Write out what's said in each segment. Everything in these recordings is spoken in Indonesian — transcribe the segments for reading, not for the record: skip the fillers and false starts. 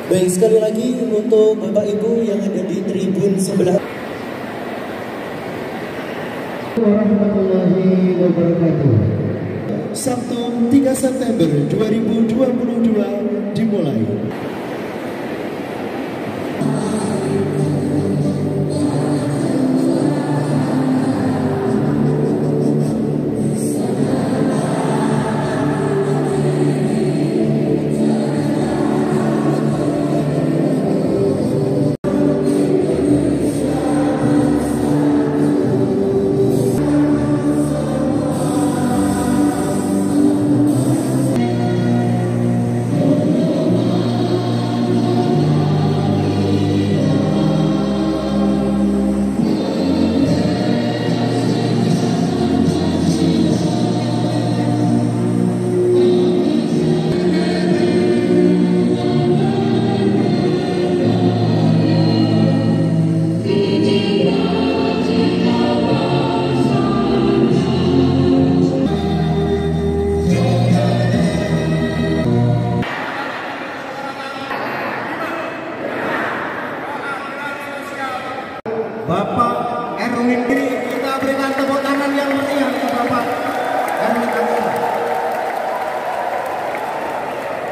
Baik, sekali lagi untuk Bapak Ibu yang ada di tribun sebelah. Warahmatullahi wabarakatuh. Sabtu 3 September 2022 dimulai. Bapak Erwin Dwi, kita berikan tepuk tangan yang meriah untuk Bapak Erwin Dwi.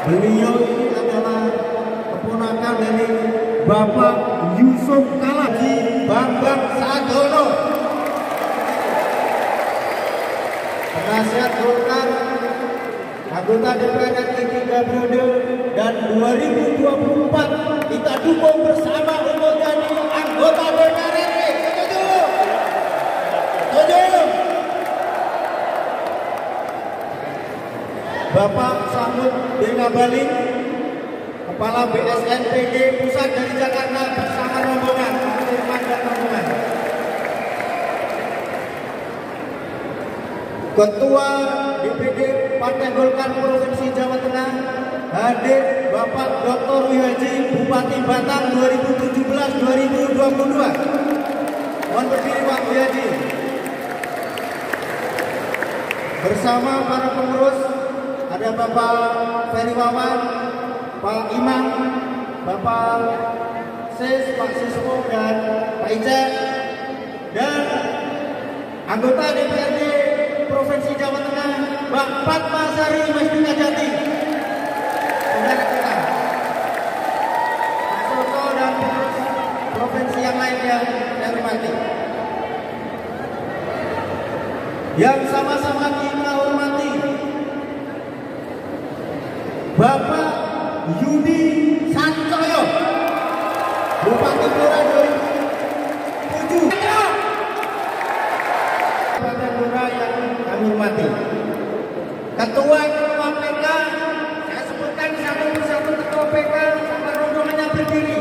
Beliau ini adalah keponakan dari Bapak Yusuf Kala Bambang Sadono, penasihat Golkar, anggota DPR RI 3 periode, dan 2024 kita dukung bersama untuk jadi anggota DPR RI. Bapak Samud B. Ngabalin, Kepala BSNPD Pusat dari Jakarta bersama rombongan, Firman dan rombongan. Ketua DPD Partai Golkar Provinsi Jawa Tengah hadir Bapak Dr. Wihaji, Bupati Batang 2017-2022. Mohon berdiri Pak Wihaji. Bersama para pengurus ada Bapak Ferry Wawan, Pak Imam, Bapak Sis, Pak Siswo, dan Pak Ica, dan anggota DPRD Provinsi Jawa Tengah, Mbak Fatma Sari Masjidina Jati, saudara kita, Pak Soto, dan pengurus provinsi yang lain yang saya hormati. Yang sama-sama kita hormati Bapak Yudi Sancoyo, Bupati Blora 2007. Bupati Blora yang kami hormati. Ketua PK, saya sebutkan satu persatu Ketua PK sama rombongannya berdiri.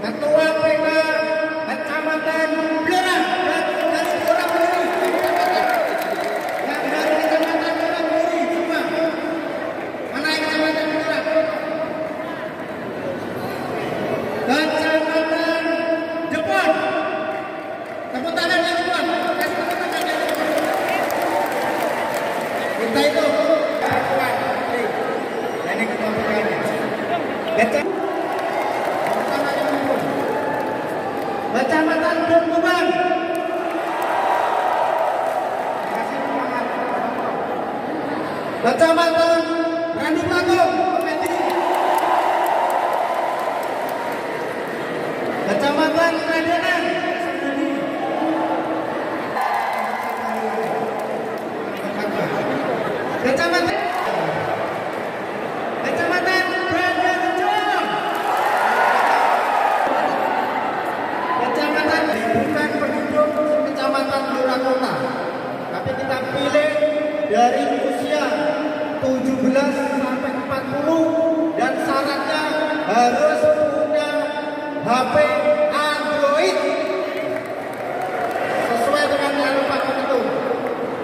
Ketua PK Kecamatan Blora dari Blora berdiri. Yang dari Kecamatan Blora berdiri semua. Mana yang Kecamatan Blora? Kecamatan Jepun. Tepuk tangan yang Jepun. Kasih tepuk tangan yang Jepun. Kita itu ini ketua PK-nya. Kecamatan Bungkuban. Kecamatan Randu Patung. Kecamatan Kradenan. Kecamatan Brajarejo. Kecamatan bukan penduduk Kecamatan Blora Kota, tapi kita pilih dari usia 17 sampai 40 dan syaratnya harus punya HP Android sesuai dengan jalur Pak itu.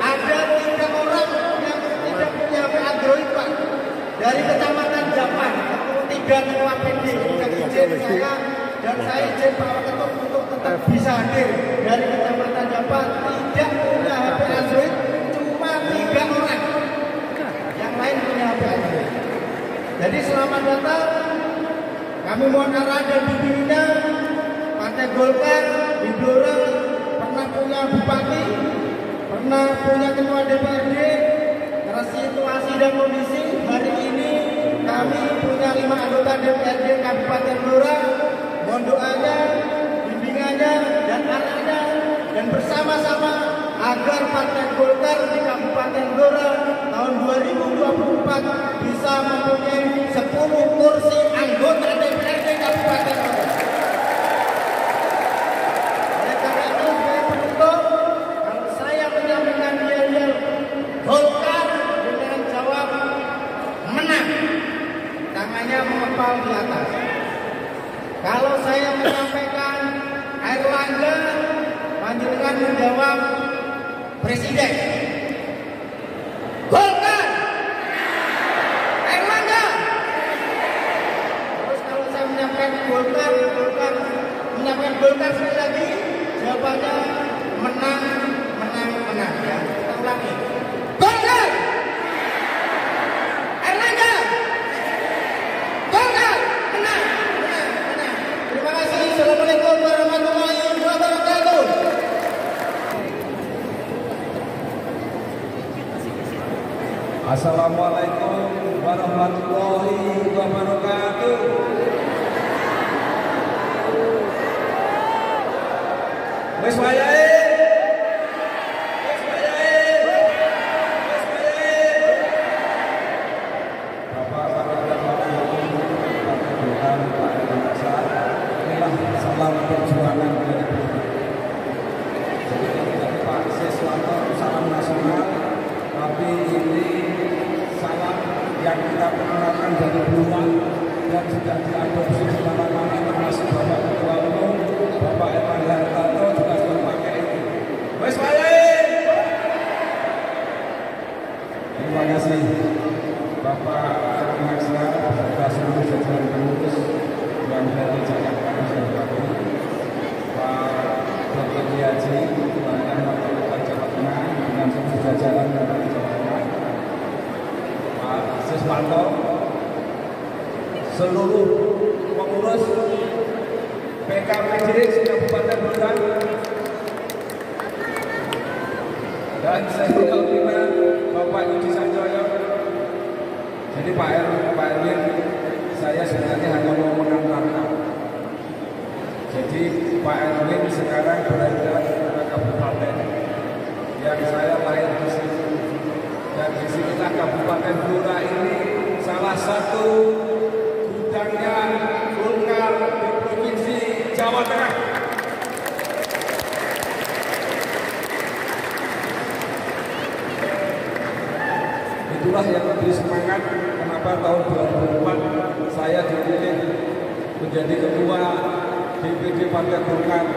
Ada 3 orang yang tidak punya HP Android Pak dari Kecamatan Japan, 3 ketua PD yang izin saya dan saya izin Pak Ketum untuk tetap bisa hadir dari Kecamatan Japan, tidak punya HP Android cuma 3 orang, yang lain punya HP Android. Jadi selamat datang. Kami mohon arahan dan bimbingannya. Partai Golkar di Blora pernah punya bupati, pernah punya ketua DPRD. Karena situasi dan kondisi hari bersama anggota DPRD Kabupaten Blora, mohon doanya, bimbingannya, dan arahnya, dan bersama-sama agar Partai Golkar di Kabupaten Blora tahun 2024 bisa mempunyai 10 kursi anggota DPRD Kabupaten Blora. Oleh karena itu, sebagai penutup, kalau saya menyampaikan yel-yel Golkar dengan jawab menang, tangannya mengepal di atas. Kalau saya menyampaikan Airlangga, panjenengan menjawab Presiden. Golkar, Airlangga. Terus kalau saya menyampaikan Golkar, menyampaikan Golkar sekali lagi, jawabannya menang, menang, menang. Ya, kita ulangi. Golkar, Airlangga. Golkar, menang, menang, menang. Terima kasih. Assalamualaikum warahmatullahi wabarakatuh. Assalamualaikum warahmatullahi wabarakatuh. Wes wayahe. Wes wayahe. Wes wayahe. Bapak inilah salam perjuangan dari Pak Siswanto, salam nasional, tapi ini salam yang kita perkenalkan dari Blora dan sudah diadopsi di mana-mana, termasuk Bapak Ketua Umum, Bapak Erlangga Hartarto juga sudah pakai ini. Wes wayahe. Terima kasih Bapak Erlangga beserta seluruh jajaran pengurus yang dari Jakarta sudah hadir, Pak Dr. Yaji, Ketua Wali Jawa Tengah dengan seluruh jajaran dari Jawa Tengah, Pak Siswanto, seluruh pengurus PKPD Kabupaten Blora, dan Sekda Bapak Yudi Sanjoyo. Jadi Pak Erwin, saya sebenarnya hanya mau mengantarkan. Jadi Pak Erwin sekarang berada di kabupaten yang saya lahir di sini. Dan di sinilah Kabupaten Blora ini salah satu gudangnya Golkar di Provinsi Jawa Tengah. Itulah yang lebih semangat kenapa tahun 2004 saya dipilih menjadi ketua DPD Partai Golkar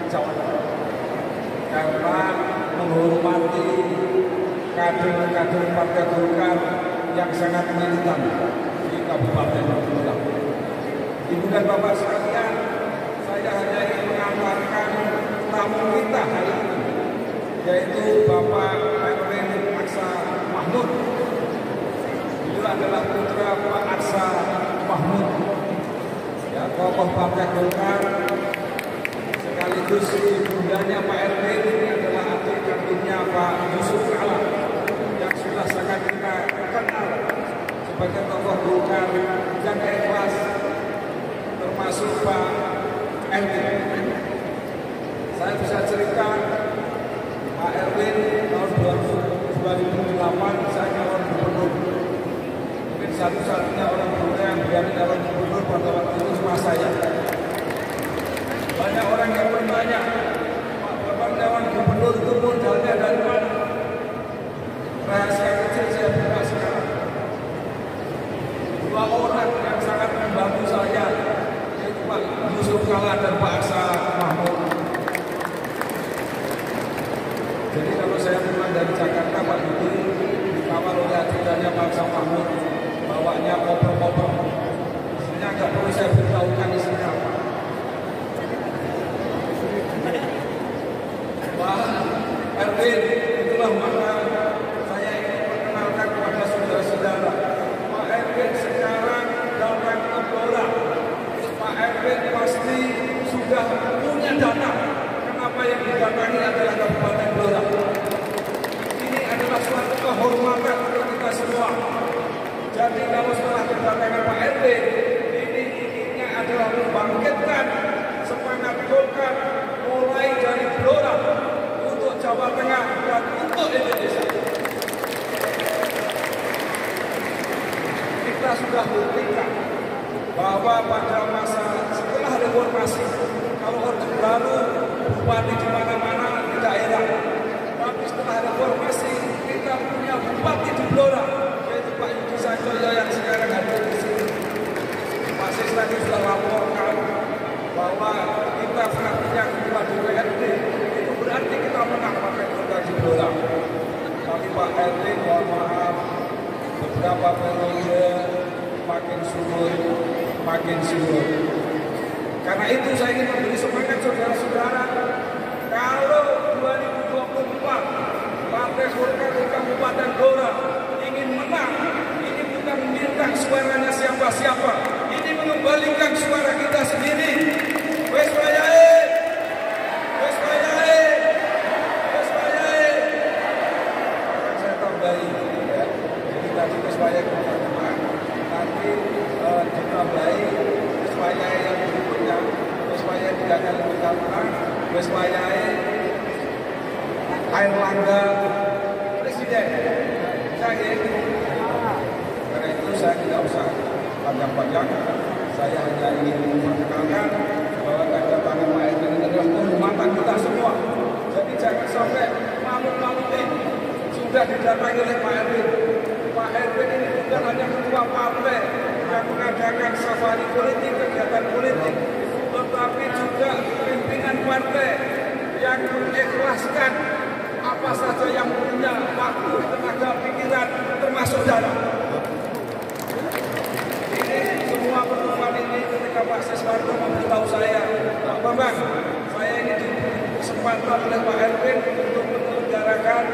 Jawa Tengah, karena menghormati kader-kader Partai Golkar yang sangat militan di Kabupaten Blora. Ibu dan Bapak sekalian, saya hanya ingin mengantarkan tamu kita hari ini, yaitu Bapak Erwin Aksa Mahmud. Beliau adalah putra Pak Aksa Mahmud, ya, tokoh Partai Golkar, sekaligus ibundanya Pak Erwin ini adalah adik kandungnya Pak Yusuf Kala yang sudah sangat kita kenal sebagai tokoh Golkar yang ikhlas, termasuk Pak Erwin. Saya bisa cerita Pak Erwin tahun 2008 saya calon gubernur. Mungkin satu-satunya orang Blora yang berani calon gubernur pada waktu itu cuma saya. Banyak orang yang bertanya, Pak Bapak calon gubernur itu modalnya dari mana? Rahasia kecil saya buka sekarang. Dua orang yang sangat membantu saya, yaitu Pak Yusuf Kala dan Pak Aksa Mahmud. Jadi kalau saya pulang dari Jakarta, Pak Yudi dikawal oleh ajudannya Pak Aksa Mahmud, bawanya koper-koper. Isinya nggak perlu saya beritahukan isinya apa. Pak Erwin, itulah maka saya ingin perkenalkan kepada saudara-saudara. Pak Erwin sekarang datang ke Blora. Pak Erwin pasti sudah punya data. Kenapa yang didatangi adalah Kabupaten Blora. Ini adalah suatu kehormatan untuk kita semua. sudah buktikan bahwa pada masa setelah reformasi, kalau Orde Baru bupati di mana-mana di daerah, tapi setelah reformasi kita punya bupati di Blora, yaitu Pak Yudi Sanjoyo yang sekarang ada di sini. Pak Sis tadi sudah laporkan bahwa kita punya ketua DPRD, itu berarti kita menang pakai Golkar di Blora. Tapi Pak RT, mohon maaf, beberapa periode makin surut. Karena itu saya ingin memberi semangat saudara-saudara, kalau 2024 Partai Golkar di Kabupaten Blora ingin menang, ini bukan minta suaranya siapa-siapa, ini mengembalikan suara kita sendiri. Wes wayahe, wes wayahe, wes wayahe. Saya tambahin, ya. Jadi tadi wes wayahe nanti ditambahi wes wayahe yang berikutnya, wes wayahe 3 kali menang, wes wayahe Airlangga Presiden. Saya karena itu saya tidak usah panjang-panjang, saya hanya ingin memperkenalkan bahwa kedatangan Pak Erwin ini adalah kehormatan kita semua. Jadi jangan sampai malu-maluin sudah didatangi oleh Pak Erwin. Pak Erwin ini bukan hanya ketua partai yang mengadakan safari politik, kegiatan politik, tetapi juga pimpinan partai yang mengikhlaskan apa saja yang punya waktu, tenaga, pikiran, termasuk dana. Ini semua pertemuan ini ketika Pak Siswanto memberitahu saya, Pak Bambang, saya ini diberi kesempatan oleh Pak Erwin untuk menyelenggarakan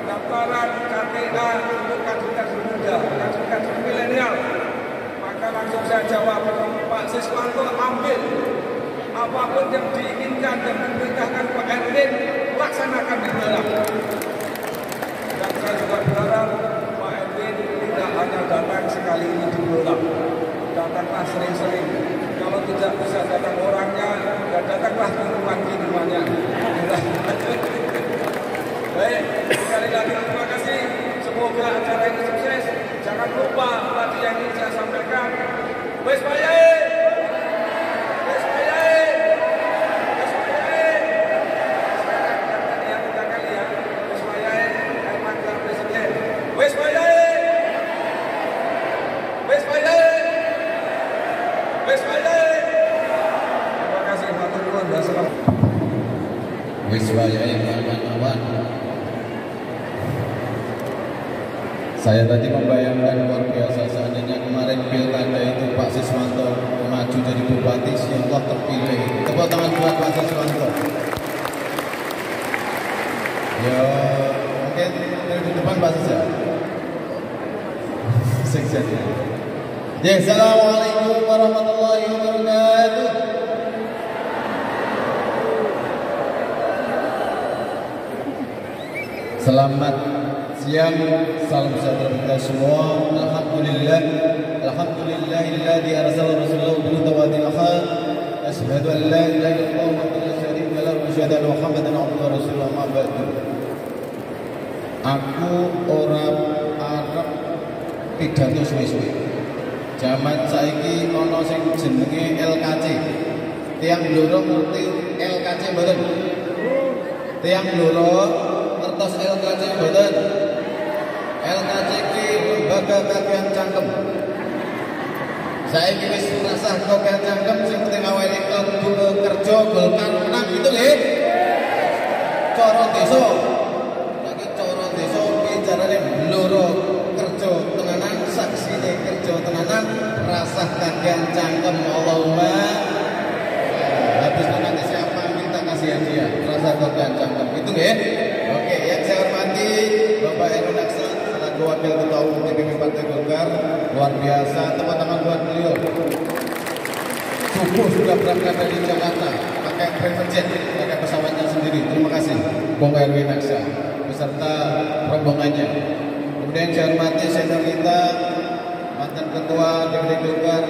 pendaftaran KTA untuk kandidat muda, kandidat milenial. Maka langsung saya jawab, Pak Siswanto ambil apapun yang diinginkan dan diperintahkan Pak Erwin, laksanakan di dalam. Dan saya juga berharap Pak Erwin tidak hanya datang sekali ini di Blora, datanglah sering-sering. Kalau tidak bisa datang orangnya, ya datanglah ke rumahnya. Baik, sekali lagi terima kasih. Semoga acara ini sukses. Jangan lupa tadi yang ingin saya sampaikan. Wes wayahe. Saya tadi membayangkan luar biasa seandainya kemarin pilkada itu Pak Siswanto maju jadi bupati, ya Allah terpilih. Tepuk tangan buat Pak Siswanto. Ya mungkin dari depan Pak Siswanto. Sekjen. Ya, assalamualaikum warahmatullahi wabarakatuh. Selamat siang, salam sejahtera kita semua. Alhamdulillahilladzi arsala rasulahu bil huda wa dinil haq. Asyhadu an la ilaha illallah wa la syarika lahu wa asyhadu anna Muhammadan abduhu wa rasuluhu amma ba'du. Aku ora arep pidato suwe-suwe. Zaman saiki ana sing jenenge LKC. Tiang Blora ngerti LKC mboten? Tiang Blora ngertos LKC mboten? LKC ki lembaga kakean cangkem. Saiki wis rasah kakean cangkem sing penting awake kerja Golkar menang itu nggih. Cara desa. Saiki cara desa bicarane Blora kerja tenanan, saksine kerja tenanan, rasah kakean cangkem. Allahumma habis nanti siapa minta kasihan dia rasah kakean cangkem itu nggih. Oke, yang saya hormati Bapak Erwin Aksa selaku Wakil Ketua Umum DPP Partai Golkar, luar biasa, teman-teman buat beliau. Subuh sudah berangkat dari Jakarta, pakai private jet, pakai pesawatnya sendiri. Terima kasih, Bung Erwin Aksa beserta rombongannya. Kemudian saya hormati senior kita, mantan Ketua DPD Golkar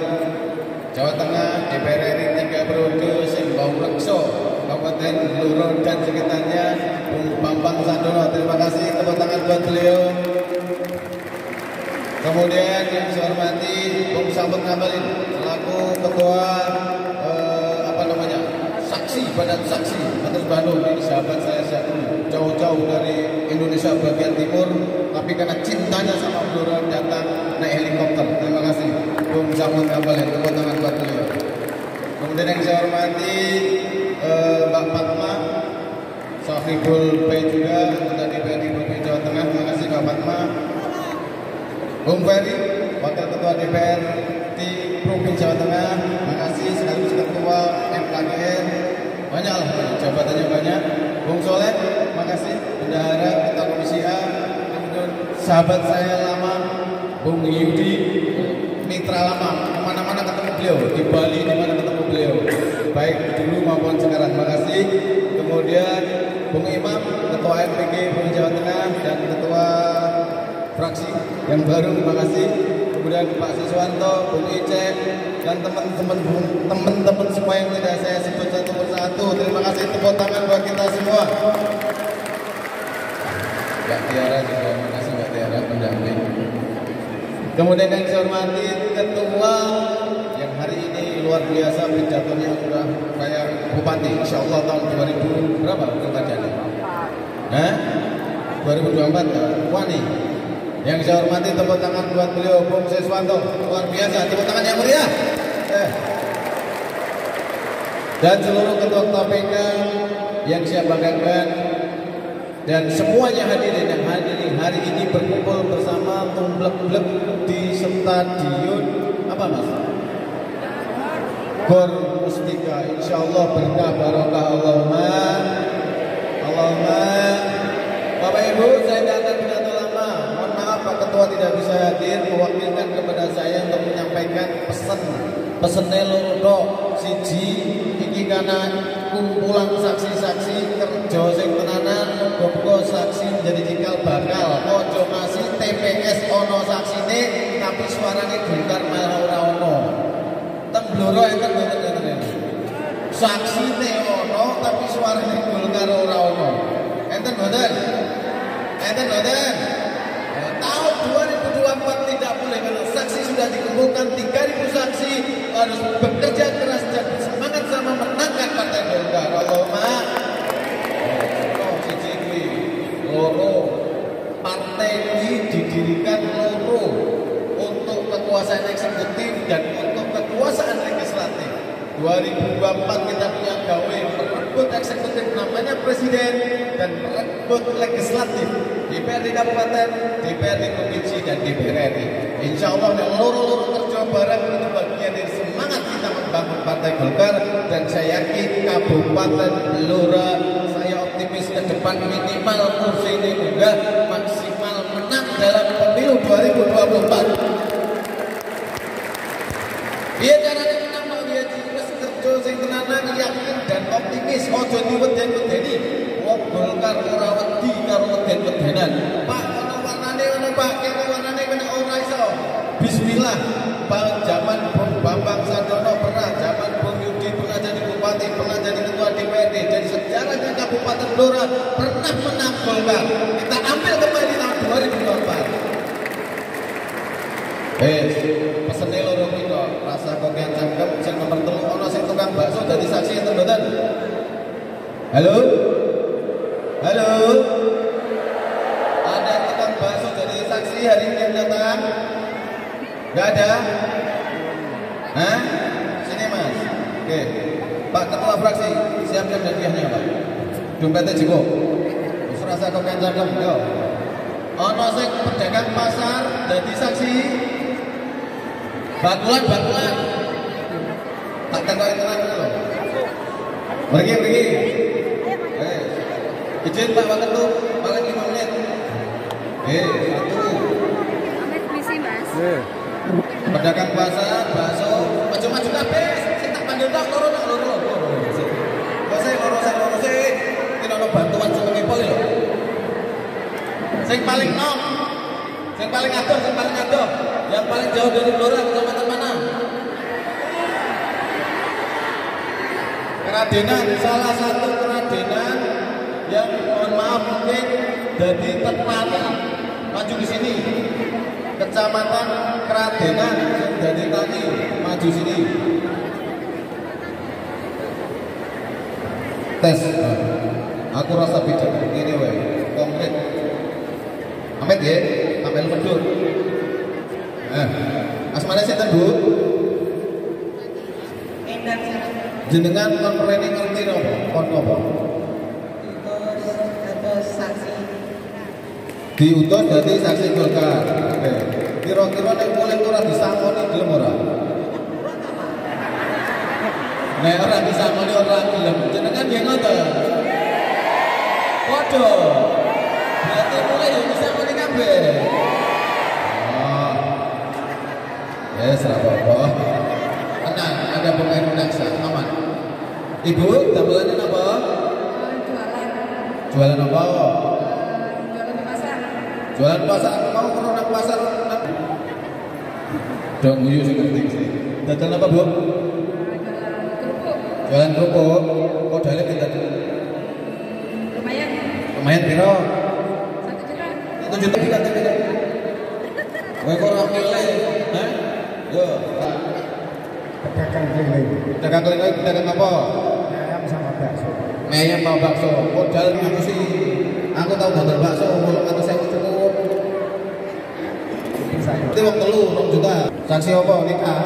Jawa Tengah, DPR RI 3 periode, Simbau Rekso, Kabupaten Blora dan sekitarnya, Bung Bambang Sandono. Terima kasih, tepuk tangan buat beliau. Kemudian yang saya hormati Ngabalin selaku ketua saksi badan saksi atas Bandung. Ini sahabat saya jauh-jauh dari Indonesia bagian timur, tapi karena cintanya sama Blora datang naik helikopter. Terima kasih Bung Zaman Ngabalin, tepuk tangan buat beliau. Kemudian yang saya hormati Mbak Fatma Safibul P juga anggota DPRD Provinsi Jawa Tengah. Terima kasih Mbak Fatma. Bung Ferry, Wakil Ketua DPR di Provinsi Jawa Tengah. Terima kasih sekaligus Ketua MKGR. Banyaklah, jabatannya banyak. Bung Soleh, terima kasih. Bendahara Ketua Komisi A. Kemudian sahabat saya lama, Bung Yudi, mitra lama. Kemana-mana ketemu beliau. Di Bali, di mana ketemu beliau. Baik dulu maupun sekarang. Terima kasih. Kemudian Bung Imam, Ketua MPG Provinsi Jawa Tengah dan Ketua fraksi yang baru, terima kasih. Kemudian Pak Siswanto, Bung Ice, dan teman-teman semua yang tidak saya sebut satu persatu. Terima kasih, tepuk tangan buat kita semua. Mbak Tiara juga, terima kasih Mbak Tiara pendamping. Kemudian yang saya hormati ketua yang hari ini luar biasa pidatonya sudah kayak bupati. Insya Allah tahun 2000 berapa pilkadanya? 2024 Wani. Yang saya hormati tepuk tangan buat beliau Bung Siswanto, luar biasa, tepuk tangan yang meriah. Dan seluruh ketua KPK yang saya banggakan dan semuanya hadirin yang hari ini berkumpul bersama tumblek-blek di stadion apa mas? Gor Mustika. Insya Allah berkah barokah Allahumma. Bapak Ibu, saya tidak akan pidato lama. Mohon maaf Pak Ketua tidak bisa hadir, mewakilkan kepada saya untuk menyampaikan pesan loro siji iki karena kumpulan saksi-saksi kerja sing tenanan, muga saksi menjadi cikal bakal. Ojo masih TPS ono saksine tapi suarane Golkar malah ora ono. Tembloro enten mboten saksine ono tapi suarane Golkar ora ono. Enten mboten? Tahun 2024 tidak boleh kalau saksi sudah dikumpulkan 3.000 saksi harus bekerja keras dan semangat sama menangkan Partai Golkar. Allahumma. Loro partai ini didirikan loro untuk kekuasaan eksekutif dan untuk kekuasaan legislatif. 2024 kita punya gawe merebut eksekutif namanya presiden dan merebut legislatif DPRD Kabupaten, DPRD Provinsi dan DPR RI. Insya Allah loro-loro kerja bareng itu bagian dari semangat kita membangun Partai Golkar dan saya yakin Kabupaten Blora saya optimis ke depan minimal kursi ini juga maksimal menang dalam pemilu 2024. Biar caranya menang mau dia jiwas kerja sing tenanan yakin dan optimis ojo diweden-wedeni. Wong Golkar ora wedi karo weden-wedenan. Pak ono warnane ono Pak, kene warnane kena ora iso. Bismillah. Zaman Bung Bambang Sarjono pernah, zaman Bung Yudi pernah jadi bupati, pernah jadi ketua DPRD. Jadi sejarahnya Kabupaten Blora pernah menang Golkar. Kita ambil kembali tahun 2024. Pesene loro pira rasa kokian cangkem sing nomor 3 ana sing tukang bakso dadi saksi enten mboten? Halo? Ada tukang bakso jadi saksi hari ini yang datang? Enggak ada? Hah? Sini Mas. Oke. Pak Ketua Fraksi, siapkan hadiahnya Pak. Dompetnya jiko. Wis rasa kokian cangkem yo. Ana sing pedagang pasar dadi saksi. Batulan tak tengok itu lagi loh. Pergi izin Pak Waketum paling 5 menit. Satu misi Mas. Pedagang pasar bakso maju-maju kabeh sing tak panggil tok loro. Kok saya loro sih iki ono bantuan sing ngepol lho. Sing paling nom, sing paling adoh, yang paling jauh dari Blora kecamatan mana? Keradenan, salah satu keradenan yang mohon maaf mungkin jadi terpana maju di sini. Kecamatan Keradenan jadi Rani, maju sini. Tes. Aku rasa beda ini wae. Konkret. Amet ya, ambil pedul. Asmane sinten, Bu? Jenengan kon rene ngerti napa? Kon apa? Diutus dadi saksi Golkar. Oke. Kira-kira nek kulit ora disangoni gelem ora? Nek ora disangoni ora gelem. Jenengan nggih ngoten. Padha. Berarti mulai yo disangoni kabeh. Oh. Wes ora apa-apa. Tenang, ada pemain menaksa, aman. Ibu, damelannya apa? Jualan apa? Jualan pasar, mau ke orang pasar. Dong guyu sing penting sih. Dadan apa, Bu? Jualan kerupuk. Kok dalek kita? Lumayan. Lumayan piro? 1 juta. 1 juta iki katene. Kowe kok ora milih, hah? Yo. Pedagang keliling. Pedagang keliling pedagang apa? Ayam sama bakso. Ayam sama bakso. Modal aku sih. Aku tahu dodol bakso, atau saya cukup. Itu wong telu 2 juta. Saksi apa nikah?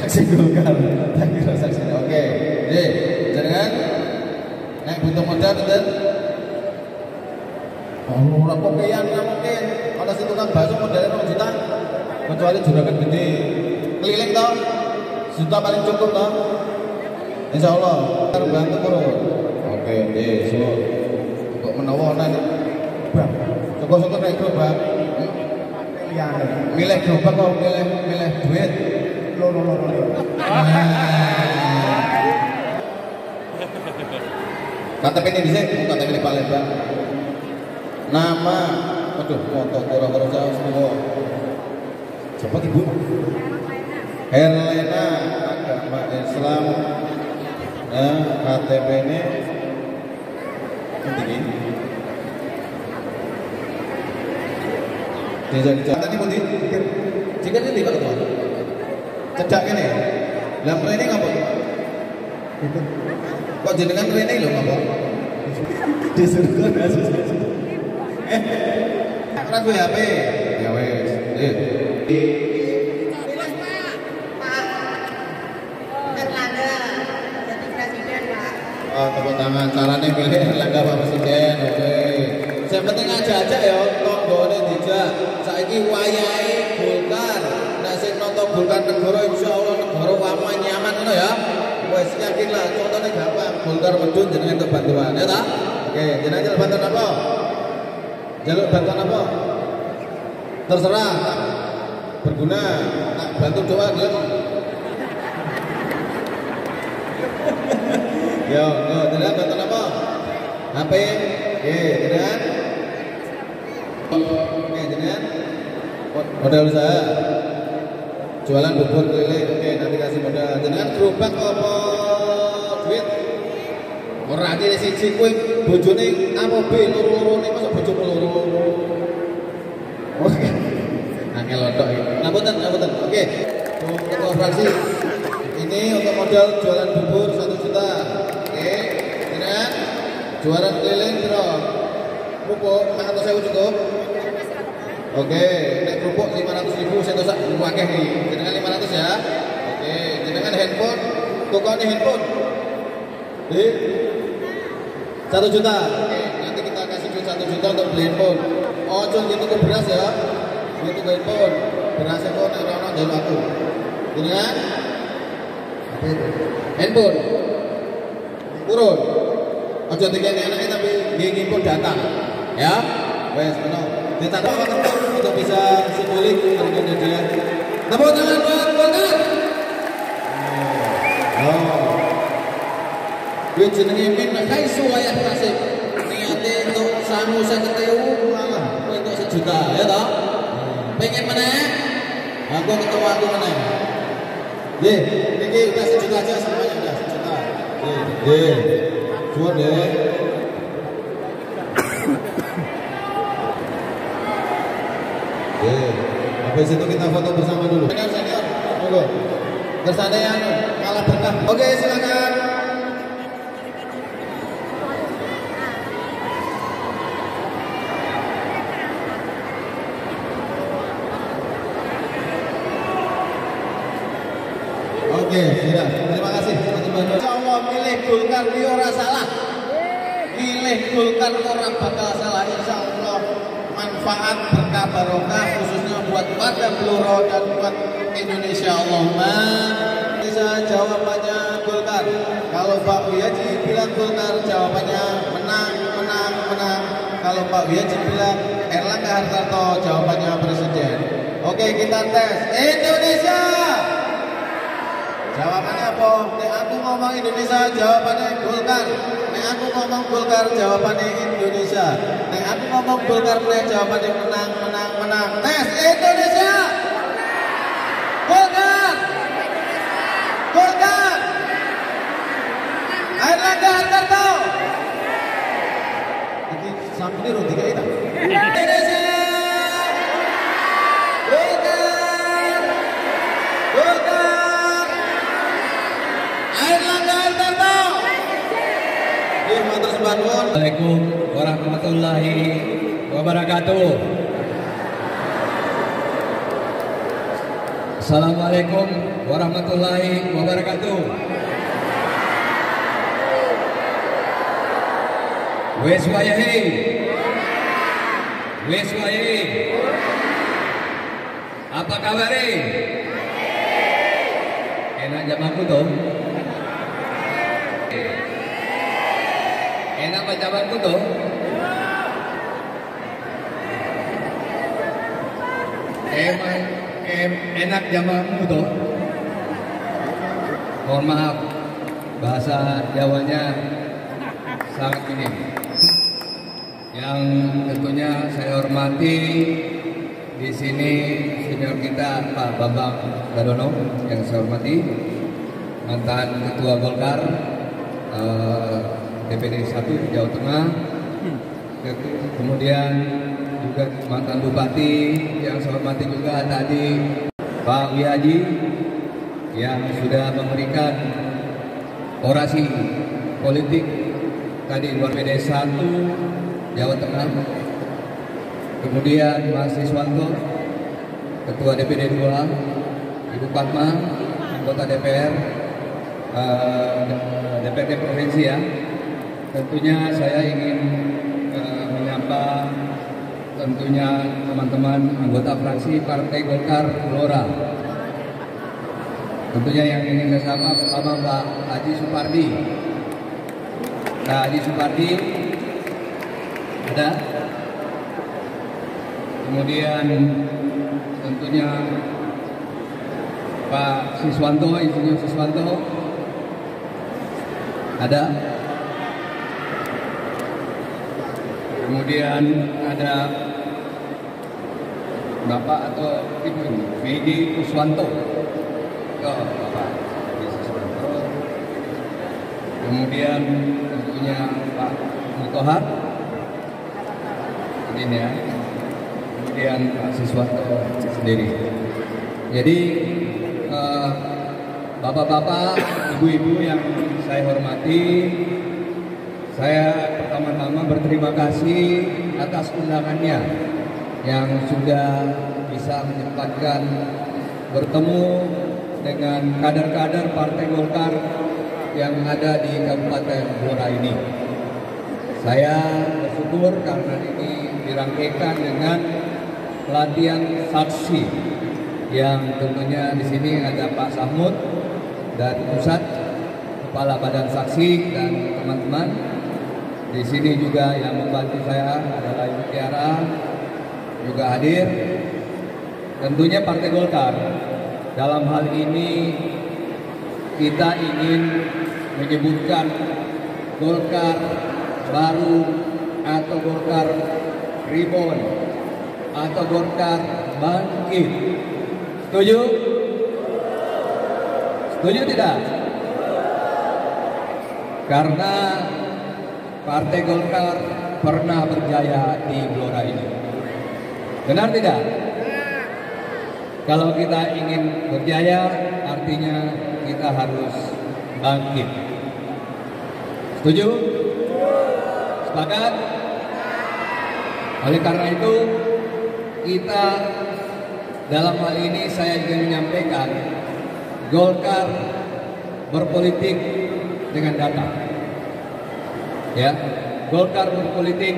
Saksi Golkar. Tak kira saksi. Oke. Nggih, jenengan nek butuh modal pinten? Oh, ora kopian ora mungkin. Ana sing tukang bakso modalnya 2 juta. Kecuali juragan gede. Keliling toh? Juta paling cukup toh? Insyaallah. Kita bantu terus. Oke, nggih, so. Kok menawa ana Bang. Syukur-syukur nek Bang. Milih gerobak kok milih duit. Loro. KTP ini dhisik, KTP ini Palembang. Nama, aduh, foto kura-kura jauh semua. Siapa Ibu? Herlena, agama Islam. Nah, KTP ini tinggi. Desa di Jakarta ini pun jika ini Pak Ketua. Cedak ini. Lah rene ngapa? Kok jenengan rene lho ngapa? Disuruh ora gue HP. Ya wes. Tepuk tangan, caranya pilih Erlangga Pak Presiden. Oke. Yang penting aja ya, tonggone dijak. Saiki wayahe Golkar. Nek sing nonton Golkar negara insyaallah negara aman nyaman ngono ya. Wes yakin lah, contohnya gampang. Golkar medun jenengan untuk bantuan ya ta? Oke, jenengan jaluk bantuan apa? Jaluk bantuan apa? Terserah. Berguna. Tak bantu doa gelem. Yo, jenengan bantuan apa? HP. Jenengan. Oke, jenengan. Modal usaha. Jualan bubur keliling. Oke, nanti kasih modal. Jenengan gerobak apa duit? Ora ati siji kowe bojone apa B loro-lorone masa bojo loro. Oke. Angel lotok iki. Ngapunten. Oke. Untuk fraksi ini untuk modal jualan bubur 1 juta. Oke. Jenengan jualan keliling piro? Kerupuk 500.000 cukup. Oke, nek kerupuk 500.000 saya dosa akeh iki. Jenengan 500 ya. Oke, jenengan handphone, tukone handphone. 1 juta. Oke, nanti kita kasih duit 1 juta untuk beli handphone. Ojo gitu ke beras ya. Gitu ke handphone. Beras kok nek ora ono njaluk aku. Jenengan handphone. Turun. Ojo dikene anake tapi ngimpun data. Ya. Wes ngono. Ditata untuk bisa simbolik dengan dia. Tepuk tangan buat Golkar. Oh. Gue jenenge min kai suwaya kasih. Niate untuk sangu 50.000 malah untuk 1 juta ya toh. Pengen meneh? Aku ketemu aku meneh. Nggih, iki udah 1 juta aja semuanya udah 1 juta. Nggih. Cuan deh. Habis itu kita foto bersama dulu. Senior, monggo. Kersane yang kalah berkah. Oke, silakan. Oke, sudah. Terima kasih teman-teman. Insyaallah milih Golkar iki ora salah. Milih Golkar ora bakal salah. Insyaallah manfaat berkah barokah khususnya buat warga Blora dan buat Indonesia. Allahumma. Bisa jawabannya Golkar. Kalau Pak Wiyaji bilang Golkar, jawabannya menang, menang, menang. Kalau Pak Wiyaji bilang Erlangga Hartarto, jawabannya presiden. Oke, kita tes. Indonesia. Jawabannya apa? Nek aku ngomong Indonesia, jawabannya Golkar. Nek aku ngomong Golkar, jawabannya Indonesia. Nek aku ngomong Golkar, jawabannya menang, menang, menang. Tes Indonesia. Golkar. Golkar. Erlangga Hartarto. Ini sampai ini tiga itu. Indonesia. Golkar. Golkar. Erlangga Hartarto. Assalamualaikum warahmatullahi wabarakatuh. Assalamualaikum warahmatullahi wabarakatuh. Wes wayahe. Wes wayahe. Apa kabar? Enak jamaku tuh. Enak jawabanku tuh. Enak jawabanku tuh. Mohon maaf, bahasa Jawanya sangat ini. Yang tentunya saya hormati di sini senior kita Pak Bambang Gadono yang saya hormati, mantan Ketua Golkar. DPD 1 Jawa Tengah, kemudian juga mantan Bupati yang saya hormati juga tadi Pak Wiyaji yang sudah memberikan orasi politik tadi luar DPD 1 Jawa Tengah, kemudian Mas Siswanto Ketua DPD 2, Ibu Fatma anggota DPR DPRD Provinsi ya. Tentunya saya ingin menyapa tentunya teman-teman anggota fraksi Partai Golkar Blora. Tentunya yang ingin saya sapa pertama Pak Haji Supardi. Pak Haji Supardi ada. Kemudian tentunya Pak Siswanto, Insinyur Siswanto ada. Kemudian ada Bapak atau Ibu Medi Kuswanto. Bapak Kuswanto. Kemudian tentunya Pak Mutohar. Ini ya. Kemudian Pak Siswanto sendiri. Jadi bapak-bapak, ibu-ibu yang saya hormati, saya pertama-tama berterima kasih atas undangannya yang sudah bisa menyempatkan bertemu dengan kader-kader Partai Golkar yang ada di Kabupaten Blora ini. Saya bersyukur karena ini dirangkaikan dengan pelatihan saksi yang tentunya di sini ada Pak Sahmud dari pusat, Kepala Badan Saksi dan teman-teman. Di sini juga yang membantu saya adalah Ibu Tiara juga hadir. Tentunya Partai Golkar dalam hal ini kita ingin menyebutkan Golkar baru atau Golkar Reborn atau Golkar bangkit. Setuju? Setuju tidak? Karena Partai Golkar pernah berjaya di Blora ini. Benar tidak? Kalau kita ingin berjaya, artinya kita harus bangkit. Setuju? Sepakat? Oleh karena itu, kita dalam hal ini saya ingin menyampaikan, Golkar berpolitik dengan data. Ya, Golkar berpolitik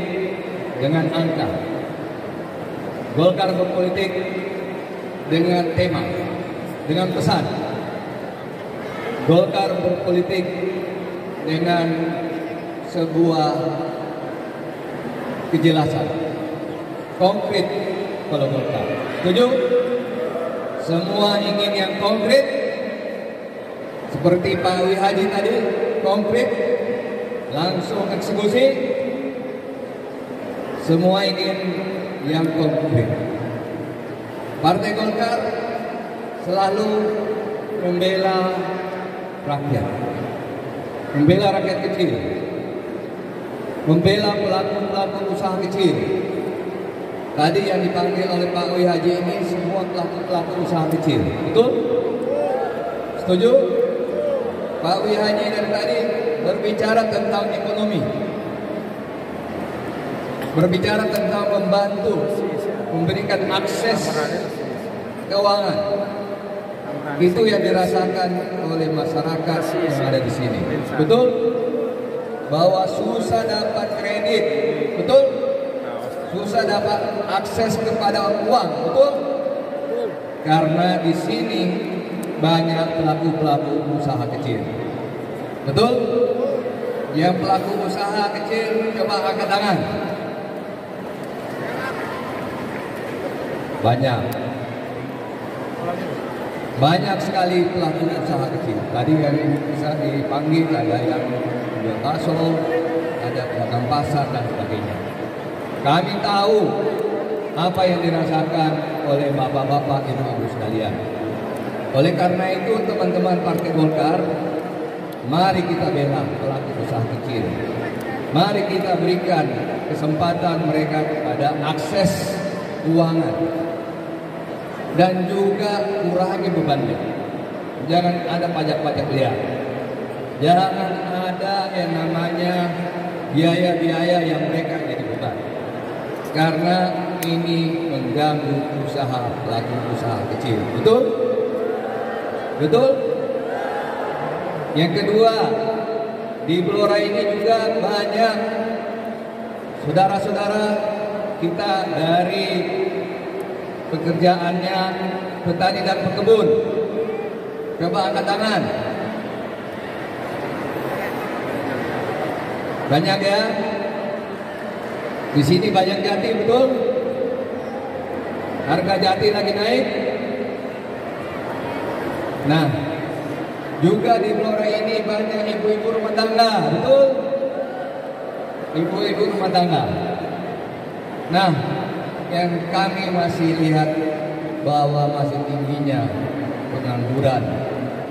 dengan angka. Golkar berpolitik dengan tema, dengan pesan. Golkar berpolitik dengan sebuah kejelasan konkret. Kalau Golkar setuju, semua ingin yang konkret, seperti Pak Wi Haji tadi, konkret, langsung eksekusi. Semua ingin yang konkret. Partai Golkar selalu membela rakyat, membela rakyat kecil, membela pelaku-pelaku usaha kecil. Tadi yang dipanggil oleh Pak Wi Haji ini semua pelaku-pelaku usaha kecil, betul? Setuju? Pak Wi Haji dari tadi berbicara tentang ekonomi, berbicara tentang membantu, memberikan akses keuangan. Itu yang dirasakan oleh masyarakat yang ada di sini. Betul? Bahwa susah dapat kredit, betul? Susah dapat akses kepada uang, betul? Karena di sini banyak pelaku-pelaku usaha kecil, betul? Yang pelaku usaha kecil coba angkat tangan. Banyak sekali pelaku usaha kecil. Tadi yang bisa dipanggil ada yang jual bakso, ada pedagang pasar dan sebagainya. Kami tahu apa yang dirasakan oleh bapak-bapak, ibu-ibu sekalian. Oleh karena itu, teman-teman Partai Golkar, mari kita bela pelaku usaha kecil. Mari kita berikan kesempatan mereka kepada akses keuangan. Dan juga kurangi bebannya. Jangan ada pajak-pajak liar. Jangan ada yang namanya biaya-biaya yang mereka jadi beban. Karena ini mengganggu usaha pelaku usaha kecil. Betul? Betul? Yang kedua, di Blora ini juga banyak saudara-saudara kita dari pekerjaannya petani dan pekebun. Coba angkat tangan. Banyak ya. Di sini banyak jati, betul? Harga jati lagi naik. Nah, juga di Blora ini banyak ibu-ibu rumah tangga, betul? Ibu-ibu rumah tangga. Nah, yang kami masih lihat bahwa masih tingginya pengangguran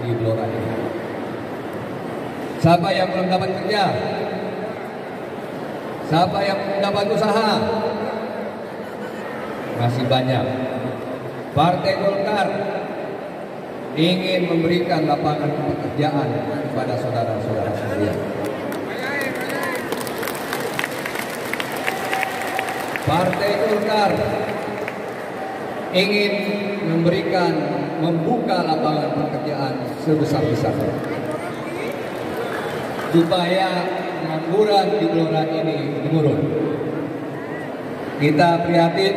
di Blora ini. Siapa yang belum dapat kerja? Siapa yang belum dapat usaha? Masih banyak. Partai Golkar ingin memberikan lapangan pekerjaan kepada saudara-saudara sekalian. Partai Golkar ingin membuka lapangan pekerjaan sebesar-besarnya supaya pengangguran di Blora ini menurun. Kita prihatin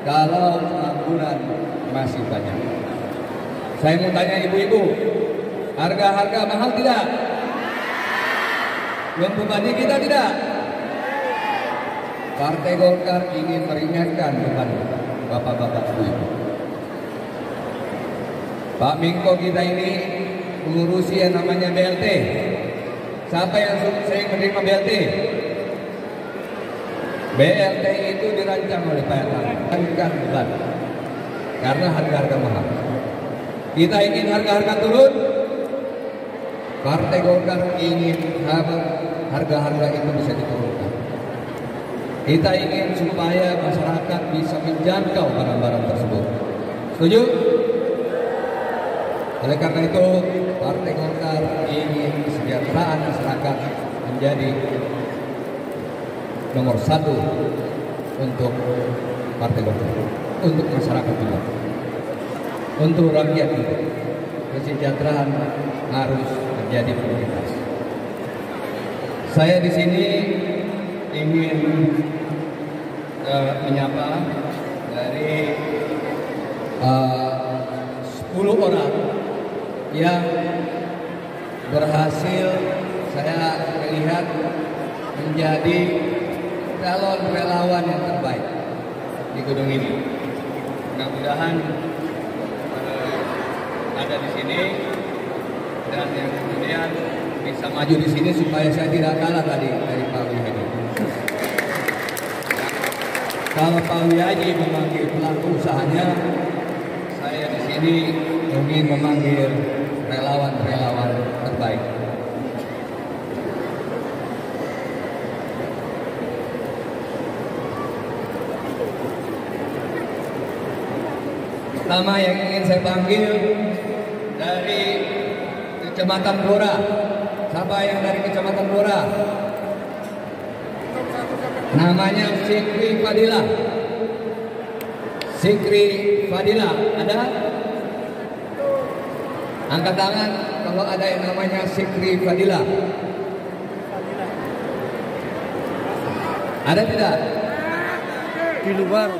kalau pengangguran masih banyak. Saya mau tanya ibu-ibu, harga-harga mahal tidak? Membebani kita tidak? Partai Golkar ingin meringankan beban bapak-bapak ibu. Pak Mingko kita ini mengurusi yang namanya BLT. Siapa yang sering menerima BLT? BLT itu dirancang oleh Pak Erlangga beban karena harga-harga mahal. Kita ingin harga-harga turun. Partai Golkar ingin harga-harga itu bisa diturunkan. Kita ingin supaya masyarakat bisa menjangkau barang-barang tersebut, Setuju? Oleh karena itu, Partai Golkar ingin kesejahteraan masyarakat menjadi nomor satu untuk Partai Golkar, untuk masyarakat juga, untuk rakyat juga. Kesejahteraan harus menjadi prioritas. Saya di sini ingin menyapa dari 10 orang yang berhasil saya lihat menjadi calon relawan yang terbaik di gedung ini. Mudah-mudahan ada di sini dan yang kemudian bisa maju di sini supaya saya tidak kalah tadi dari Pak Wihaji. Kalau Pak Wihaji memanggil pelaku usahanya, saya di sini ingin memanggil relawan-relawan terbaik. Pertama yang ingin saya panggil dari Kecamatan Blora. Siapa yang dari Kecamatan Blora? Namanya Sikri Fadila. Sikri Fadila, ada? Angkat tangan kalau ada yang namanya Sikri Fadila. Ada tidak? Di luar.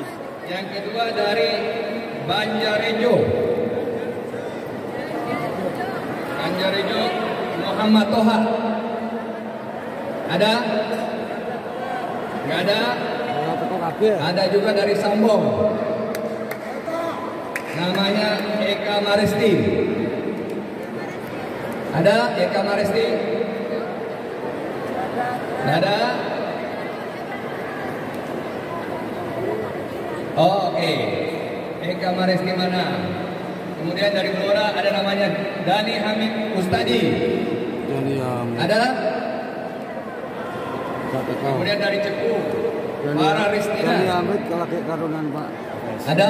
Yang kedua dari Banjarejo. Banjarejo Muhammad Toha. Ada? Nggak ada? Ada juga dari Sambong. Namanya Eka Maristi. Ada Eka Maristi? Nggak ada? Oh, oke. Eka Maristi mana? Kemudian dari Blora ada namanya Dani Hamid Ustadi. Ada? Kemudian dari Cepu, Para Ristina. Ada?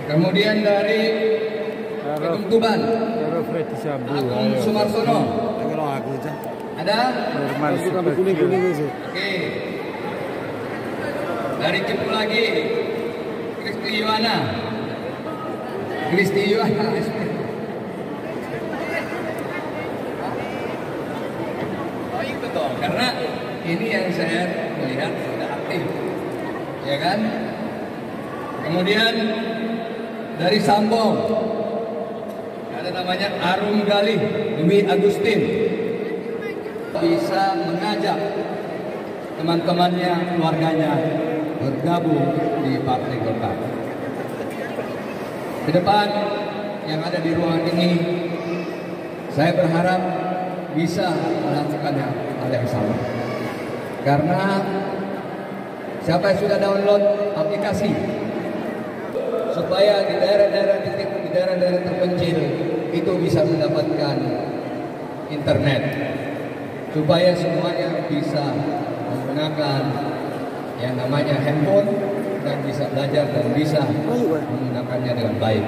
Kemudian dari Kedung Tuban, Agung Sumarsono. Ada? Oke. Dari Cepu lagi, Kristi Yuwana. Kristi Yuwana. Karena ini yang saya melihat sudah aktif, ya kan? Kemudian dari Sambong ada namanya Arum Galih Dwi Agustin, bisa mengajak teman-temannya, keluarganya bergabung di Partai Golkar. Ke depan yang ada di ruangan ini, saya berharap bisa melakukan hal yang sama. Karena siapa yang sudah download aplikasi, supaya di daerah-daerah titik, di daerah-daerah terpencil itu bisa mendapatkan internet, supaya semuanya bisa menggunakan yang namanya handphone dan bisa belajar dan bisa menggunakannya dengan baik.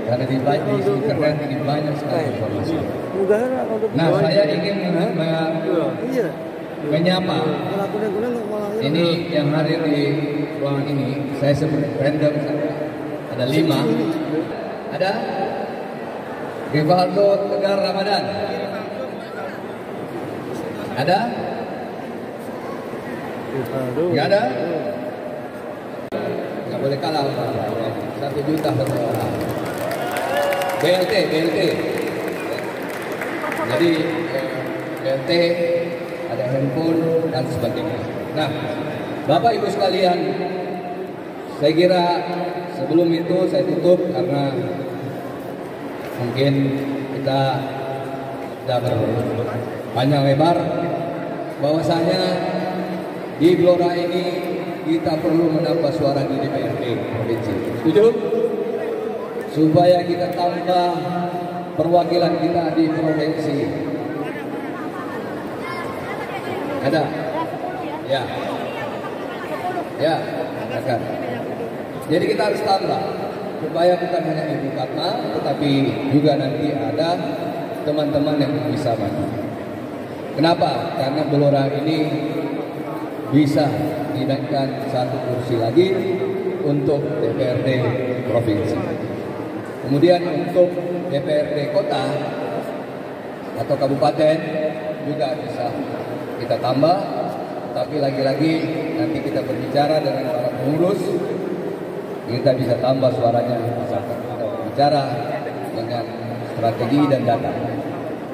Karena di internet ini banyak sekali informasi. Nah, saya ingin menyapa ini yang hadir di ruangan ini. Saya sebut random, ada 5. Ada Rivaldo Tegar Ramadan. Ada? Nggak ada? Nggak boleh kalah. 1 juta per orang. BLT. Jadi BLT, ada handphone dan sebagainya. Nah, Bapak Ibu sekalian, saya kira sebelum itu saya tutup karena mungkin kita sudah berpanjang lebar. Bahwasanya di Blora ini kita perlu menambah suara di DPRD provinsi. Setuju? Supaya kita tambah perwakilan kita di provinsi. Ada? Ya. Ya, silakan. Jadi kita harus tambah supaya bukan hanya Ibu Fatma, tetapi juga nanti ada teman-teman yang bisa maju. Kenapa? Karena Blora ini bisa dinaikkan 1 kursi lagi untuk DPRD provinsi. Kemudian untuk DPRD kota atau kabupaten juga bisa kita tambah, tapi lagi-lagi nanti kita berbicara dengan para pengurus, kita bisa tambah suaranya, bisa bicara dengan strategi dan data.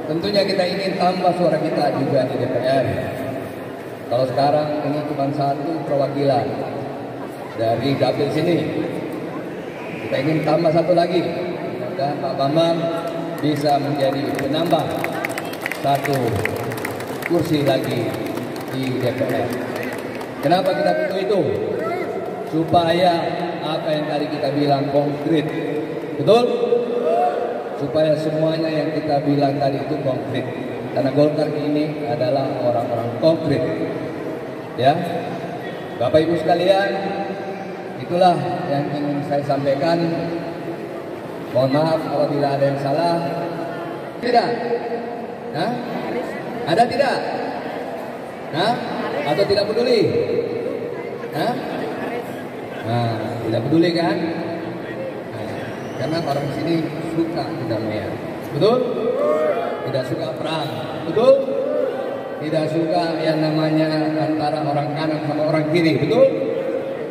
Tentunya kita ingin tambah suara kita juga di DPR. Kalau sekarang ini cuma 1 perwakilan dari dapil sini, kita ingin tambah 1 lagi, dan Pak Bambang bisa menjadi penambah 1 kursi lagi di DPR. Kenapa kita butuh itu? Supaya apa yang tadi kita bilang konkret, betul? Supaya semuanya yang kita bilang tadi itu konkret. Karena Golkar ini adalah orang-orang konkret. Ya, Bapak Ibu sekalian, itulah yang ingin saya sampaikan. Mohon maaf kalau bila ada yang salah. Tidak? Nah, ada tidak? Nah, atau tidak peduli? Nah, tidak peduli kan? Karena orang sini suka kedamaian, betul? Tidak suka perang, betul? Tidak suka yang namanya antara orang kanan sama orang kiri, betul?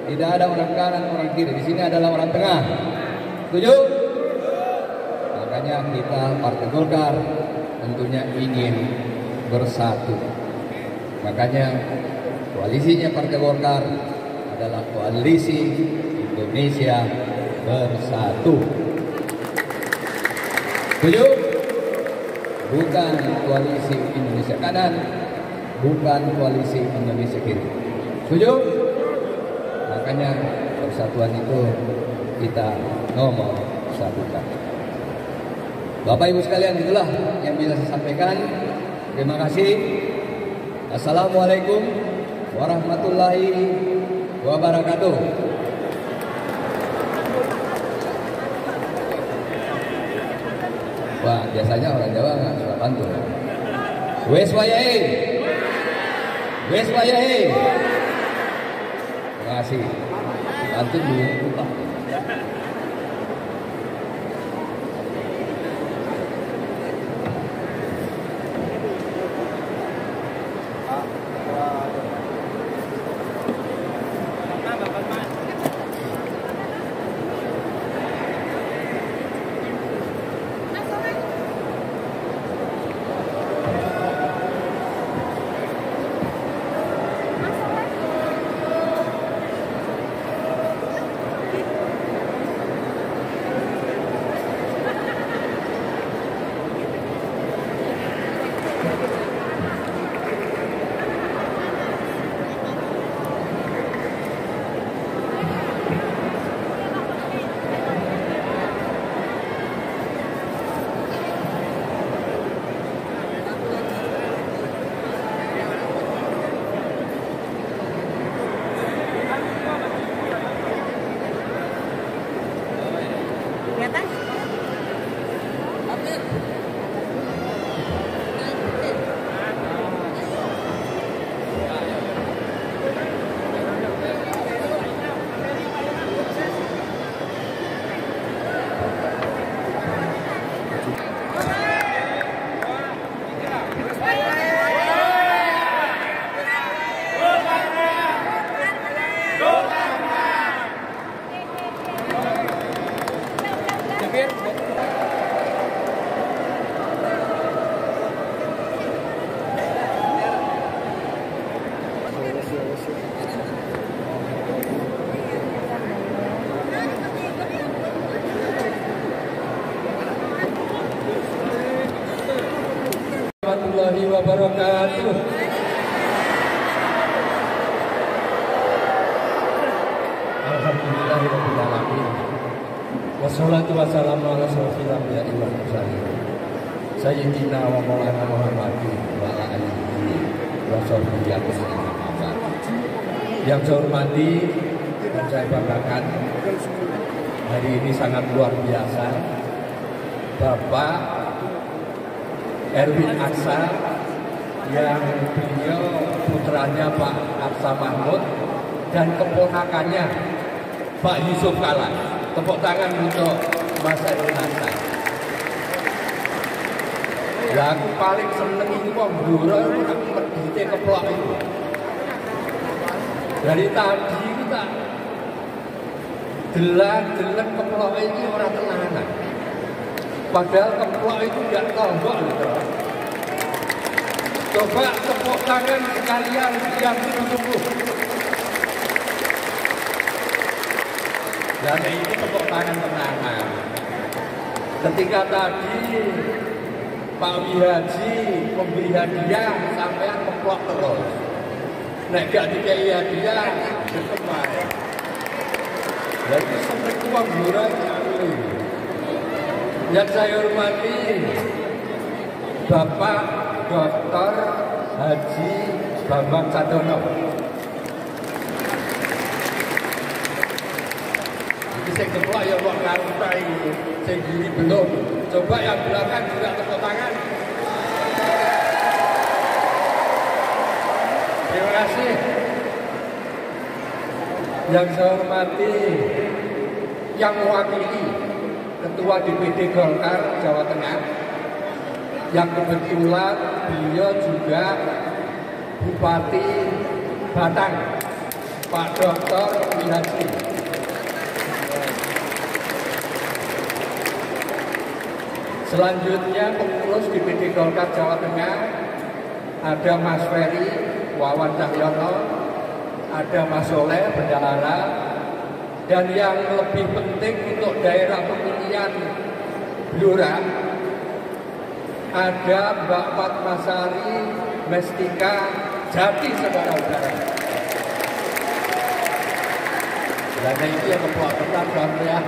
Tidak ada orang kanan, orang kiri. Di sini adalah orang tengah. Setuju? Makanya kita Partai Golkar tentunya ingin bersatu. Makanya koalisinya Partai Golkar adalah koalisi Indonesia Bersatu. Setuju? Bukan koalisi Indonesia kanan, bukan koalisi Indonesia kiri. Setuju? Makanya persatuan itu kita nomor satukan. Bapak Ibu sekalian, itulah yang bisa saya sampaikan. Terima kasih. Assalamualaikum warahmatullahi wabarakatuh. Wah, biasanya orang Jawa nggak suka pantun. Wes wayahe. Wes wayahe. Terima kasih. Pantun dulu lupa. Warahmatullahi wabarakatuh. Alhamdulillahirabbil alamin. Wassalatu wassalamu ala asyrofil anbiya'i wal mursalin. Sayyidina wa maulana Muhammadin wa ala alihi wa sahbihi ajmain. Yang saya hormati dan saya banggakan Hari ini sangat luar biasa. Bapak Erwin Aksa yang beliau putranya Pak Aksa Mahmud dan keponakannya Pak Yusuf Kala. Tepuk tangan untuk Mas Erwin Aksa. Ya aku paling seneng itu kok Blora itu aku medite keplok itu. Dari tadi kita delak keplok ini orang tenanan. Padahal keplok itu tidak tombok gitu. Coba tepuk tangan sekalian yang sungguh-sungguh. Dan ini tepuk tangan tenangan. Ketika tadi Pak Wihaji memberi hadiah sampean keplok terus. Nek gak dikai hadiah, ketempat. Jadi sampai tua murah yang saya hormati Bapak Dr. Haji Bambang Sadono. Ini saya keplok ya Pak Karta ini, saya gini belum. Coba yang belakang juga tepuk tangan. Terima kasih. Yang saya hormati yang mewakili Ketua DPD Golkar Jawa Tengah, yang kebetulan beliau juga Bupati Batang, Pak Dr. Wihaji. Selanjutnya pengurus DPD Golkar Jawa Tengah ada Mas Ferry Wawan Cahyono, ada Mas Soleh Bendahara, dan yang lebih penting untuk daerah pemilihan Blora ada Mbak Fatmasari Mestika Jati, saudara-saudara. Dan itu yang kepuasan dan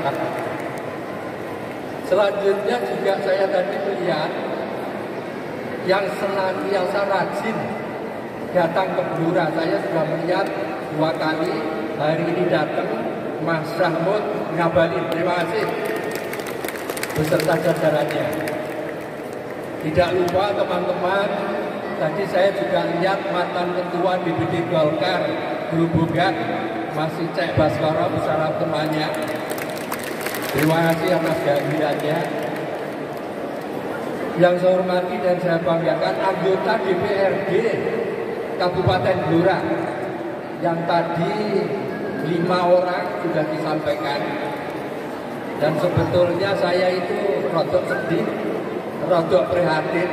selanjutnya juga saya tadi melihat yang senantiasa rajin datang ke Blora. Saya sudah melihat 2 kali, hari ini datang Mas Rahmud Ngabalin. Terima kasih beserta jajarannya. Tidak lupa teman-teman, tadi saya juga lihat mantan ketua DPD Golkar Grobogan Mas Cek Baskoro bersama temannya. Terima kasih atas kehadirannya. Yang saya hormati dan saya banggakan anggota DPRD Kabupaten Blora yang tadi 5 orang sudah disampaikan. Dan sebetulnya saya itu rodok sedih, rodok prihatin.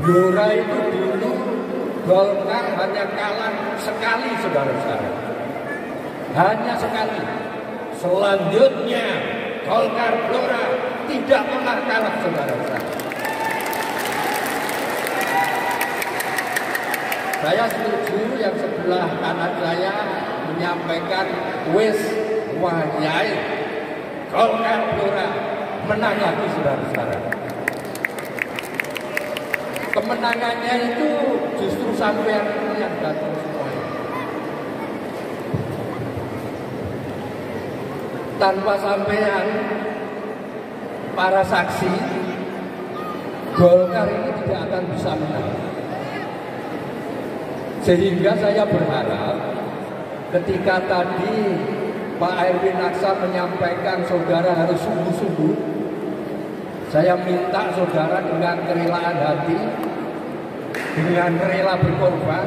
Blora itu dulu Golkar hanya kalah sekali, saudara-saudara. Hanya sekali. Selanjutnya Golkar Blora tidak pernah kalah, saudara-saudara. Saya setuju yang sebelah kanan saya menyampaikan wis wayai Golkar Blora menang lagi, saudara-saudara. Kemenangannya itu justru sampean yang datang semuanya. Tanpa sampean para saksi, Golkar ini tidak akan bisa menang. Sehingga saya berharap ketika tadi Pak Erwin Aksa menyampaikan saudara harus sungguh-sungguh, saya minta saudara dengan kerelaan hati, dengan rela berkorban,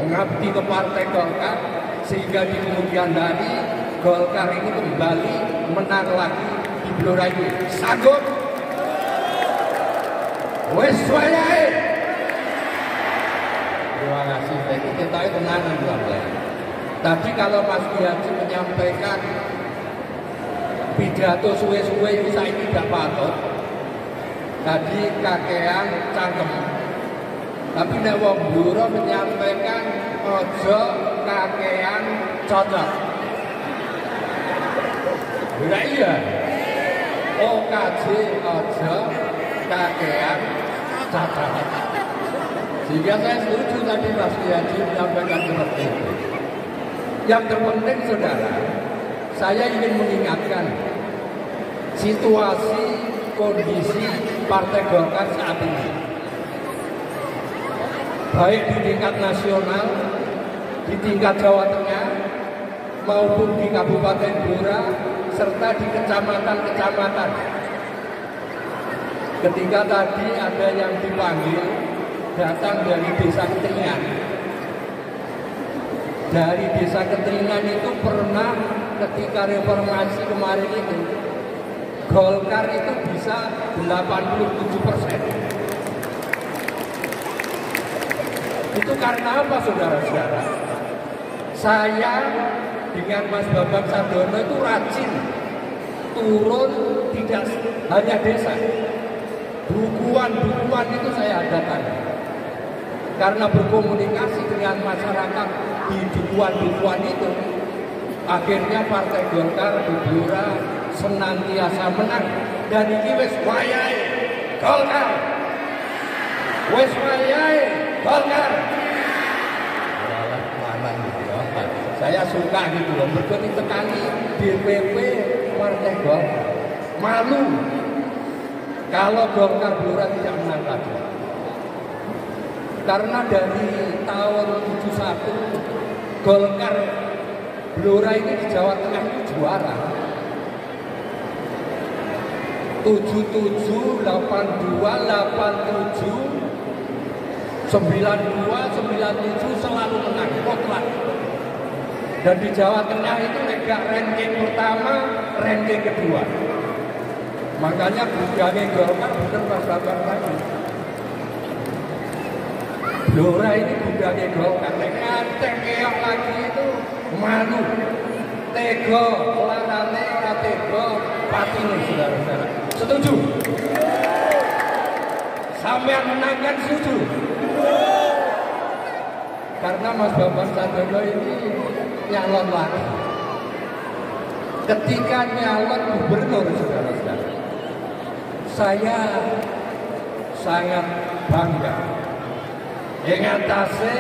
mengabdi ke Partai Golkar, sehingga di kemudian hari Golkar ini kembali menang lagi di Blora ini. Sanggup? Wes wayahe. Terima kasih. Jadi kita itu tenang ya. Tadi kalau Mas Wihaji menyampaikan pidato suwe-suwe itu saya tidak patut. Tadi kakean cangkem. Tapi nek wong Blora menyampaikan ojo kakean cocok. Benar iya. OKJ ojo kakean cocok. Sehingga saya setuju tadi Mas Wihaji menyampaikan seperti itu. Yang terpenting saudara, saya ingin mengingatkan situasi kondisi Partai Golkar saat ini, baik di tingkat nasional, di tingkat Jawa Tengah, maupun di Kabupaten Blora, serta di kecamatan-kecamatan. Ketika tadi ada yang dipanggil datang dari Desa Keteringan. Dari Desa Keteringan itu pernah ketika reformasi kemarin itu Golkar itu bisa 87%. Itu karena apa, saudara-saudara? Saya dengan Mas Bambang Sardono itu rajin turun, tidak hanya desa, bukuan itu saya adakan. Karena berkomunikasi dengan masyarakat di bukuan itu, akhirnya Partai Golkar di Blora senantiasa menang. Dan ini wis wayahe Golkar, wis wayahe Golkar. Saya suka gitu loh, berkali tekani DPP Partai Golkar. Malu kalau Golkar Blora tidak menang lagi. Karena dari tahun 71 Golkar Blora ini di Jawa Tengah itu juara. 77, 82, 87, 92, 97 selalu menang mutlak. Dan di Jawa Tengah itu enggak ranking pertama, ranking kedua. Makanya budaya Golkar bener Mas Bambang tadi. Blora ini budaya Golkar, nganteng keok lagi itu malu. Tego, larane ora tego, patine saudara-saudara. Setuju? Sampean menangkan setuju? Karena Mas Bambang Sardono ini nyalon lagi. Ketika nyalon gubernur, saudara-saudara, saya sangat bangga. Yang atasnya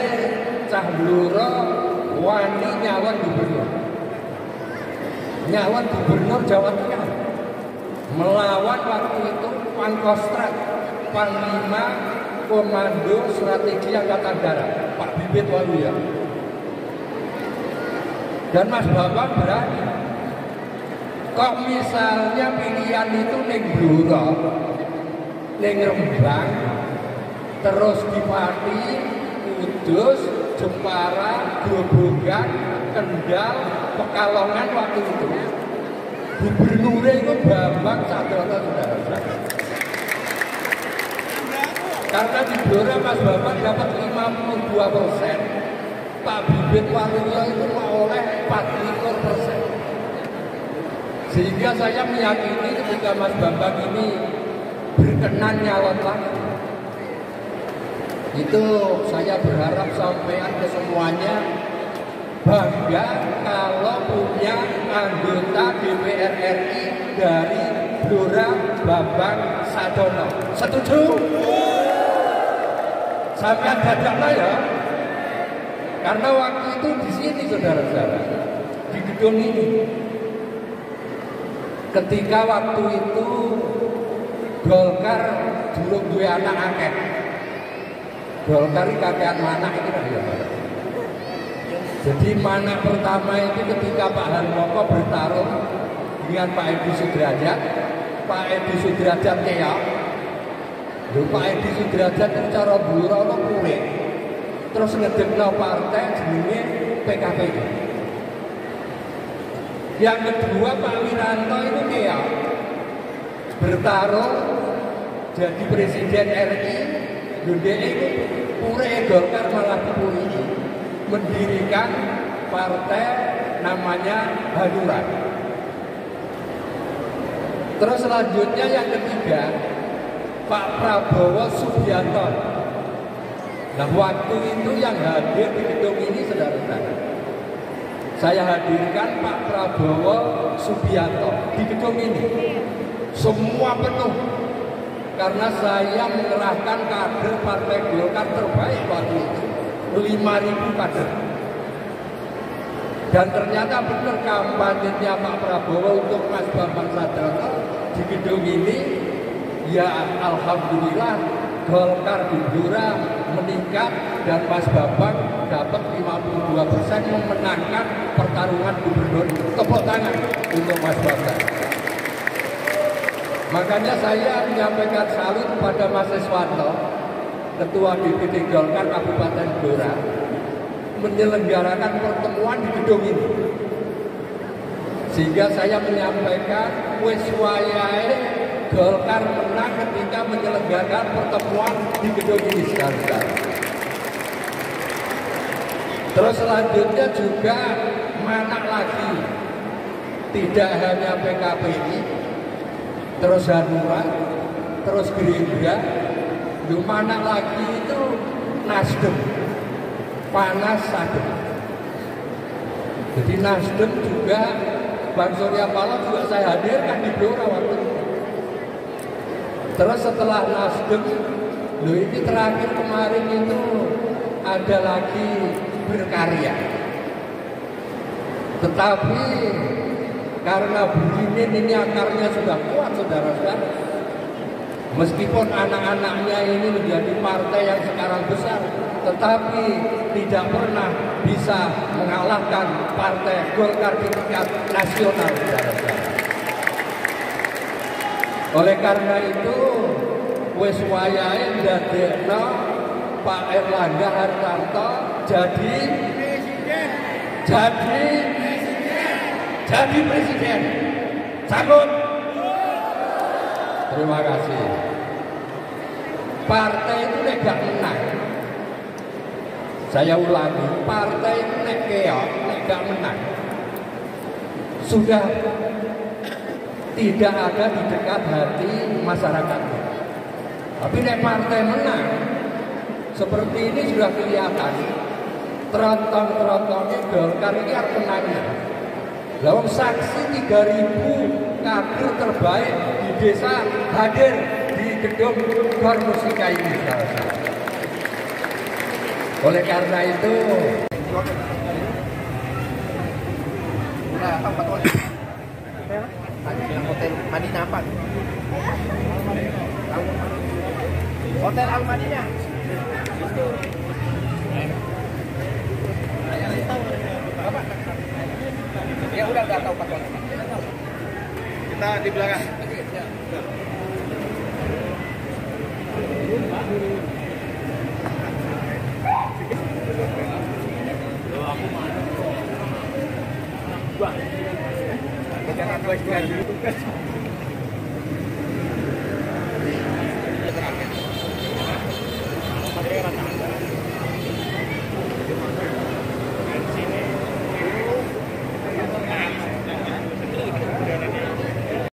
Cah Blora wani nyalon gubernur. Nyalon gubernur Jawa Tengah. Melawan waktu itu Pangkostrat, Panglima Komando Strategi Angkatan Darat, Pak Bibit Waluya. Dan Mas Bambang berani. Kok misalnya pilihan itu ning Blora, ning Rembang, terus di Pati, Kudus, Jepara, Grobogan, Kendal, Pekalongan waktu itu. Gubernurnya itu Bambang Sardono, saudara-saudara. Karena di Blora Mas Bambang dapat 52%, Pak Bibit Waluyo itu oleh 44%. Sehingga saya meyakini ketika Mas Bambang ini berkenan nyalon lagi, itu saya berharap sampean ke semuanya bangga kalau punya anggota DPR RI dari Blora Bambang Sardono. Setuju? Sampean dadaklah ya. Karena waktu itu di sini saudara-saudara, di gedung ini. Ketika waktu itu Golkar durung duwe anak akeh. Golkar iki kakean anak iki ya. Jadi mana pertama itu ketika Pak Harmoko bertarung dengan Pak Edi Sudrajat. Pak Edi Sudrajat keok. Pak Edi Sudrajat itu cara Blora ono kuwe. Terus ngedekno partai jenenge PKP. Yang kedua Pak Wiranto itu keok. Bertarung jadi presiden RI. Gede itu pure Golkar malah dipuri mendirikan partai namanya Hanura. Terus selanjutnya yang ketiga Pak Prabowo Subianto. Nah waktu itu yang hadir di gedung ini saudara-saudara, saya hadirkan Pak Prabowo Subianto di gedung ini. Semua penuh. Karena saya mengerahkan kader Partai Golkar terbaik waktu itu, 5.000 kader. Dan ternyata benar kampanyenya Pak Prabowo untuk Mas Bambang Sadrono di gedung ini, ya alhamdulillah Golkar di Blora meningkat dan Mas Bambang dapat 52% memenangkan pertarungan gubernur. Tepuk tangan untuk Mas Bambang. Makanya saya menyampaikan salut kepada Mas Iswanto, Ketua DPD Golkar Kabupaten Blora, menyelenggarakan pertemuan di gedung ini. Sehingga saya menyampaikan wis wayahe Golkar menang ketika menyelenggarakan pertemuan di gedung ini sekarang. Terus selanjutnya juga mana lagi, tidak hanya PKPI, terus Hanura, terus Gerindra, mana lagi itu Nasdem. Panas adem. Jadi Nasdem juga Bang Surya Paloh juga saya hadirkan di Blora waktu itu. Terus setelah Nasdem, ini terakhir kemarin itu ada lagi Berkarya. Tetapi karena Burimin ini akarnya sudah kuat, saudara-saudara. Meskipun anak-anaknya ini menjadi partai yang sekarang besar, tetapi tidak pernah bisa mengalahkan partai Golkar di tingkat nasional. Oleh karena itu, wis wayahe ndadekno Pak Erlangga Hartarto jadi presiden. Sambut. Terima kasih. Partai itu nek gak menang, saya ulangi, partai itu nek keok, nek gak menang, sudah tidak ada di dekat hati masyarakat. Tapi nek partai menang, seperti ini sudah kelihatan. Teronton-terontonnya Golkar ini harus menangnya. Lawang saksi 3.000 kader terbaik di desa hadir di gedung Gor Musika ini. Oleh karena itu, Hotel Madinah apa? Hotel Al Madinah. Ya udah tahu Pak. Kita di belakang. Jangan buat